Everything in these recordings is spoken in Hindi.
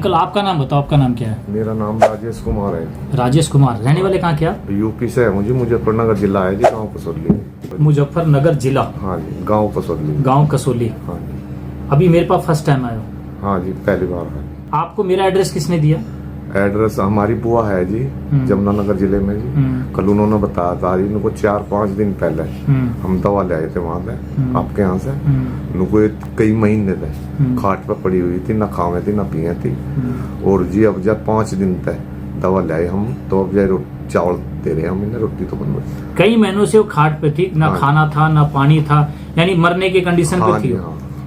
अंकल आपका नाम बताओ, आपका नाम क्या है? मेरा नाम राजेश कुमार है। राजेश कुमार, रहने वाले कहाँ क्या? यूपी से है, मुझे मुजफ्फरनगर जिला है जी, गांव कसौली। मुजफ्फरनगर जिला? हाँ जी, गांव कसौली। गांव कसौली। हाँ जी। अभी मेरे पास फर्स्ट टाइम आए हो? हाँ जी, पहली बार है। आपको मेरा एड्रेस किसने दिया? एड्रेस हमारी बुआ है जी, जमुनानगर जिले में जी। कल उन्होंने बताया था जी, उनको 4-5 दिन पहले हम दवा ले आए थे वहाँ से, आपके यहाँ से। उनको कई महीने थे खाट पर पड़ी हुई थी, ना खावे थी ना पिए थी। और जी अब जब 5 दिन तक दवा ले आए हम, तो अब जब चावल दे रहे हैं हम इन्हें, रोटी तो बन रही। कई महीनों से वो खाट पे थी, ना खाना था ना पानी था, यानी मरने के कंडीशन पे थी।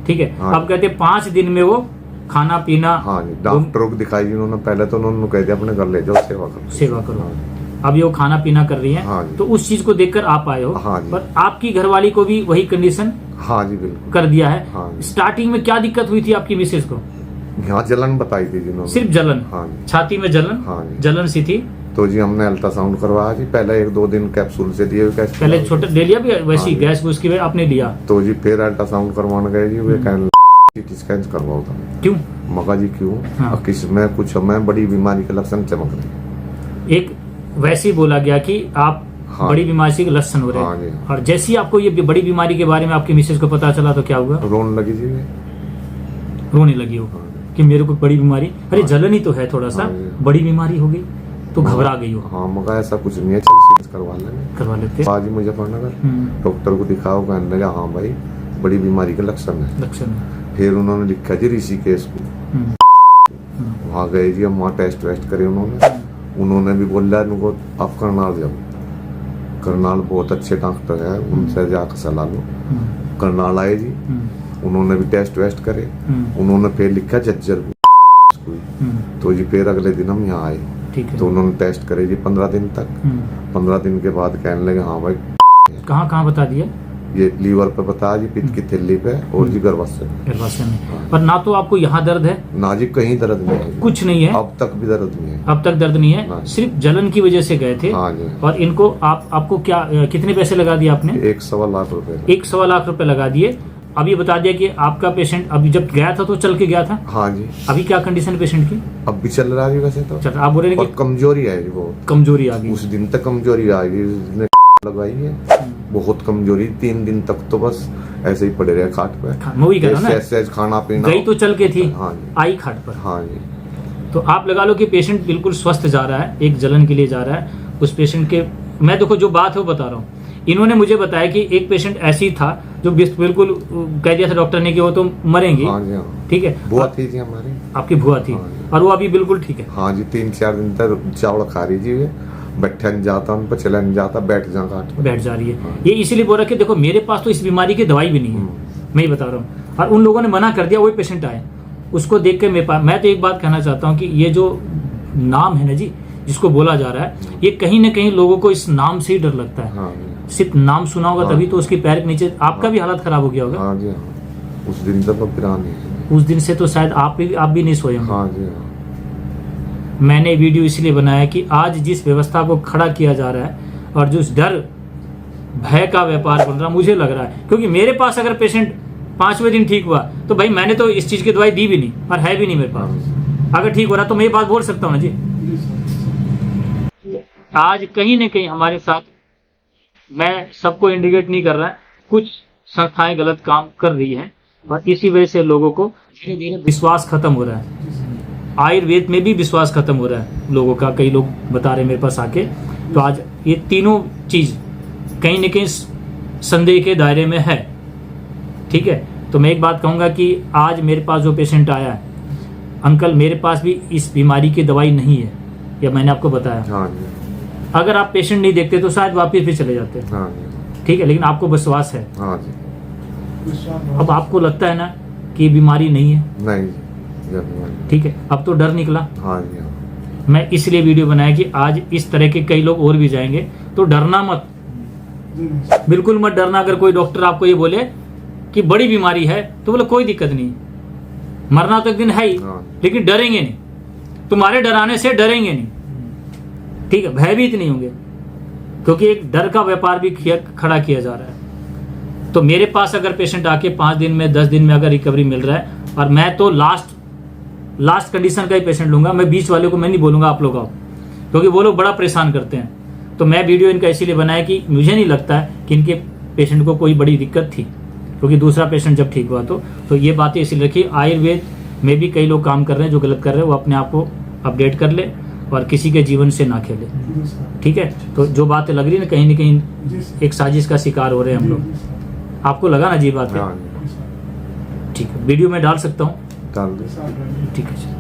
ठीक है, अब कहते 5 दिन में वो खाना पीना। हाँ जी, डॉक्टरों को दिखाई उन्होंने, पहले तो उन्होंने कह दिया अपने घर ले जाओ, सेवा करो। अब ये वो खाना पीना कर रही है। हाँ, तो उस चीज को देखकर आप आए हो। हाँ, पर आपकी घरवाली को भी वही कंडीशन? हाँ जी, बिल्कुल कर दिया है। हाँ, स्टार्टिंग में क्या दिक्कत हुई थी आपकी मिसेज को? यहाँ जलन बताई थी जिन्होंने, सिर्फ जलन? हाँ, छाती में जलन? हाँ, जलन सी थी। तो जी हमने अल्ट्रासाउंड करवाया जी, पहले 1-2 दिन कैप्सूल से दिए। पहले छोटे ले लिया भी वैसी गैस घूस की आपने लिया? तो जी फिर अल्ट्रासाउंड करवाने गए जी, वे कहने स्कैन करवाओ था। क्यों? मगा जी क्यों? हाँ। किस में कुछ हमें बड़ी बीमारी के लक्षण चमक रहे। एक वैसे ही बोला गया कि आप बड़ी बीमारी के लक्षण हो रहे हैं। हाँ जी। और जैसे ही आपको ये बड़ी बीमारी के बारे में आपकी मिसेज को पता चला तो क्या हुआ? रोने लगी जी, रोने लगी हो कि मेरे को बड़ी बीमारी, अरे जलन ही तो है थोड़ा सा, बड़ी बीमारी हो गई तो घबरा गई हो। हाँ, मगा ऐसा कुछ नहीं है, चल सीरीज करवा लेते। बाजी मुजफ्फरनगर डॉक्टर को दिखाओ, कहने लगा हाँ भाई बड़ी बीमारी के लक्षण है। फिर उन्होंने लिखा जी ऋषिकेश को, वहाँ गए जी, हम वहाँ टेस्ट वेस्ट करे उन्होंने भी बोला इनको आप करनाल जाओ, करनाल बहुत अच्छे डॉक्टर है, उनसे जाकर सलाह लो। करनाल आए जी, उन्होंने भी टेस्ट वेस्ट करे, उन्होंने फिर लिखा झज्जर को। तो जी फिर अगले दिन हम यहाँ आए, तो उन्होंने टेस्ट करे जी 15 दिन तक। 15 दिन के बाद कहने लगे हाँ भाई। कहाँ बता दिया? ये लीवर पे बता जी, पित्त की थैली पे और जी गर्भाशय में। पर ना तो आपको यहाँ दर्द है ना जी, कहीं दर्द नहीं है, कुछ नहीं है, अब तक भी दर्द नहीं है। अब तक दर्द नहीं है, सिर्फ जलन की वजह से गए थे। हाँ जी। और इनको आपको क्या कितने पैसे लगा दिए आपने? 1.25 लाख रुपए। 1.25 लाख रुपए लगा दिए। अभी बता दिया कि आपका पेशेंट अभी जब गया था तो चल के गया था? हाँ जी। अभी क्या कंडीशन पेशेंट की? अब भी चल रहा है वैसे तो। चल, आप बोल रहे हैं कि कमजोरी है जी, बहुत कमजोरी आ गई। उस दिन तक कमजोरी आ गई, लगाई है बहुत कमजोरी। 3 दिन तक तो बस ऐसे ही पड़े रहे खाट पे। मैं वही कह रहा हूं ना, खाना पीना गई तो चल के थी। हाँ जी। आई खाट पर। हाँ जी। तो आप लगा लो कि पेशेंट बिल्कुल स्वस्थ जा रहा है, एक जलन के लिए जा रहा है। उस पेशेंट के मैं देखो जो बात है वो बता रहा हूँ। इन्होंने मुझे बताया कि एक पेशेंट ऐसी था जो बिल्कुल कह दिया था डॉक्टर ने कि वो तो मरेंगे। हाँ जी, हाँ। ठीक है, बुआ थी जी हमारी, आपकी बुआ थी। हाँ, और वो अभी बिल्कुल ठीक है। हाँ जी, 3-4 दिन तक चावल खा रही जी, बैठा नहीं जाता, उन पर चला नहीं जाता, बैठ जा रही है। ये इसीलिए बोल रहा कि देखो मेरे पास तो इस बीमारी की दवाई भी नहीं है, मैं ही बता रहा हूँ। और उन लोगों ने मना कर दिया, वही पेशेंट आए, उसको देख के मैं तो एक बात कहना चाहता हूँ कि ये जो नाम है ना जी, जिसको बोला जा रहा है, ये कहीं ना कहीं लोगों को इस नाम से ही डर लगता है। हाँ, सिर्फ नाम सुना होगा तभी तो उसकी पैर के नीचे आपका भी हालत खराब हो गया होगा। हाँ जी, हाँ। उस दिन तक उस दिन से तो शायद आप भी नहीं सोए होंगे। हाँ जी, हाँ। मैंने वीडियो इसलिए बनाया कि आज जिस व्यवस्था को खड़ा किया जा रहा है और जो डर भय का व्यापार बन रहा, मुझे लग रहा है, क्योंकि मेरे पास अगर पेशेंट 5वें दिन ठीक हुआ तो भाई मैंने तो इस चीज की दवाई दी भी नहीं और है भी नहीं मेरे पास। अगर ठीक हो रहा तो मैं ये बात बोल सकता हूँ ना जी। आज कहीं ना कहीं हमारे साथ, मैं सबको इंडिकेट नहीं कर रहा है, कुछ संस्थाएं गलत काम कर रही हैं और इसी वजह से लोगों को धीरे धीरे विश्वास खत्म हो रहा है। आयुर्वेद में भी विश्वास खत्म हो रहा है लोगों का, कई लोग बता रहे मेरे पास आके। तो आज ये तीनों चीज कहीं न कहीं संदेह के दायरे में है। ठीक है, तो मैं एक बात कहूंगा कि आज मेरे पास जो पेशेंट आया है, अंकल मेरे पास भी इस बीमारी की दवाई नहीं है, या मैंने आपको बताया। हाँ जी। अगर आप पेशेंट नहीं देखते तो शायद वापिस भी चले जाते। हाँ जी। ठीक है, लेकिन आपको विश्वास है। हाँ जी। अब आपको लगता है ना कि बीमारी नहीं है? नहीं। ठीक है, अब तो डर निकला। हाँ जी, हाँ। मैं इसलिए वीडियो बनाया कि आज इस तरह के कई लोग और भी जाएंगे, तो डरना मत, बिल्कुल मत डरना। अगर कोई डॉक्टर आपको ये बोले कि बड़ी बीमारी है तो बोले कोई दिक्कत नहीं, मरना तो एक दिन है ही, लेकिन डरेंगे नहीं। तुम्हारे डराने से डरेंगे नहीं, ठीक है, भयभीत नहीं होंगे, क्योंकि एक डर का व्यापार भी खड़ा किया जा रहा है। तो मेरे पास अगर पेशेंट आके 5 दिन में 10 दिन में अगर रिकवरी मिल रहा है, और मैं तो लास्ट लास्ट कंडीशन का ही पेशेंट लूंगा, मैं बीच वाले को मैं नहीं बोलूंगा आप लोग आओ, क्योंकि वो लोग बड़ा परेशान करते हैं। तो मैं वीडियो इनका इसीलिए बनाया कि मुझे नहीं लगता है कि इनके पेशेंट को कोई बड़ी दिक्कत थी, क्योंकि दूसरा पेशेंट जब ठीक हुआ तो ये बातें इसलिए रखी। आयुर्वेद में भी कई लोग काम कर रहे हैं जो गलत कर रहे हैं, वो अपने आप को अपडेट कर ले और किसी के जीवन से ना खेले, ठीक है। तो जो बातें लग रही है ना कहीं एक साजिश का शिकार हो रहे हैं हम लोग। आपको लगा ना जी बात है? ठीक है, वीडियो में डाल सकता हूँ, डाल दो। ठीक है।